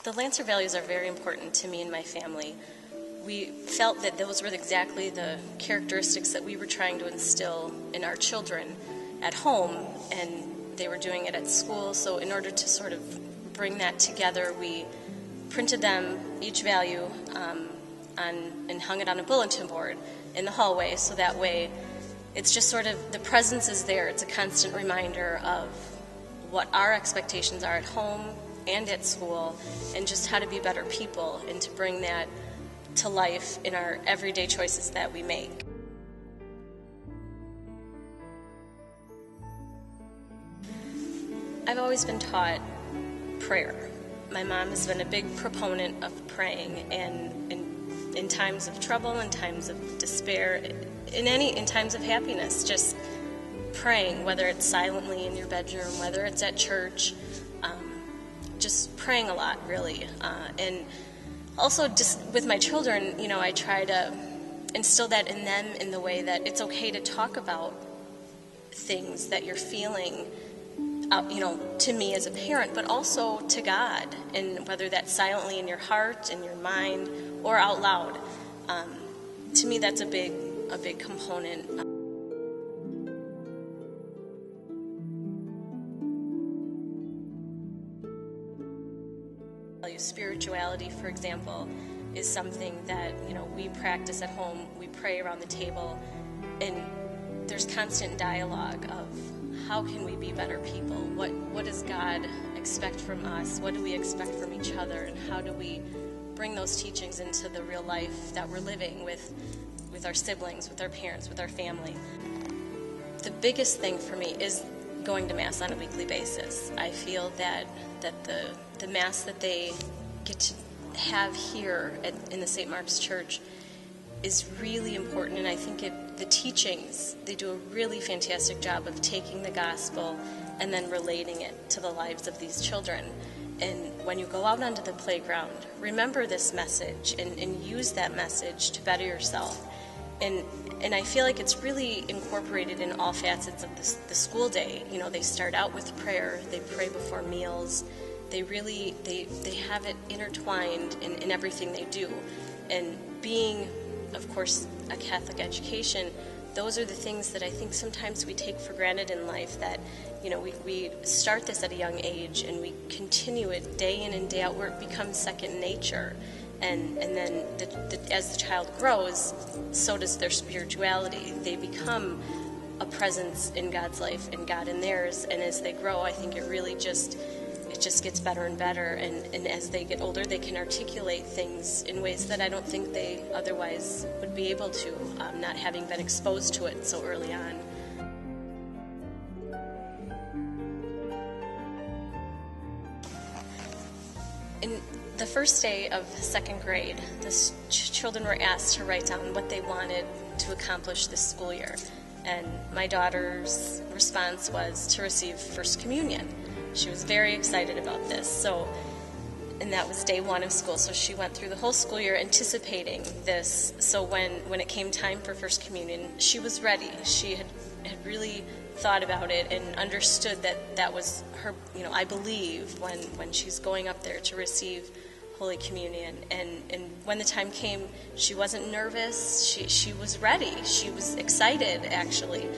The Lancer values are very important to me and my family. We felt that those were exactly the characteristics that we were trying to instill in our children at home, and they were doing it at school. So in order to sort of bring that together, we printed them, each value, and hung it on a bulletin board in the hallway, so that way it's just sort of, the presence is there. It's a constant reminder of what our expectations are at home and at school, and just how to be better people and to bring that to life in our everyday choices that we make. I've always been taught prayer. My mom has been a big proponent of praying, and in times of trouble, in times of despair, in times of happiness, just praying, whether it's silently in your bedroom, whether it's at church, just praying a lot, really. And also just with my children, I try to instill that in them in the way that it's okay to talk about things that you're feeling, to me as a parent, but also to God, and whether that's silently in your heart, in your mind, or out loud. To me, that's a big component. Spirituality, for example, is something that we practice at home. We pray around the table, and there's constant dialogue of how can we be better people? What does God expect from us? What do we expect from each other? And how do we bring those teachings into the real life that we're living with our siblings, with our parents, with our family? The biggest thing for me is going to Mass on a weekly basis. I feel that the Mass that they get to have here in the St. Mark's Church is really important, and I think the teachings, they do a really fantastic job of taking the gospel and then relating it to the lives of these children. And when you go out onto the playground, remember this message and use that message to better yourself. And I feel like it's really incorporated in all facets of the school day. They start out with prayer, they pray before meals, they have it intertwined in everything they do. And being, of course, a Catholic education, those are the things that I think sometimes we take for granted in life, that we start this at a young age and we continue it day in and day out, where it becomes second nature. And then as the child grows, so does their spirituality. They become a presence in God's life and God in theirs, and as they grow, I think it really just gets better and better, and as they get older, they can articulate things in ways that I don't think they otherwise would be able to, not having been exposed to it so early on. In the first day of second grade, the children were asked to write down what they wanted to accomplish this school year, and my daughter's response was to receive First Communion. She was very excited about this. And that was day one of school. So she went through the whole school year anticipating this. So when it came time for First Communion, she was ready. She had really thought about it and understood that was her, I believe, when she's going up there to receive Holy Communion. And when the time came, she wasn't nervous. She was ready. She was excited, actually.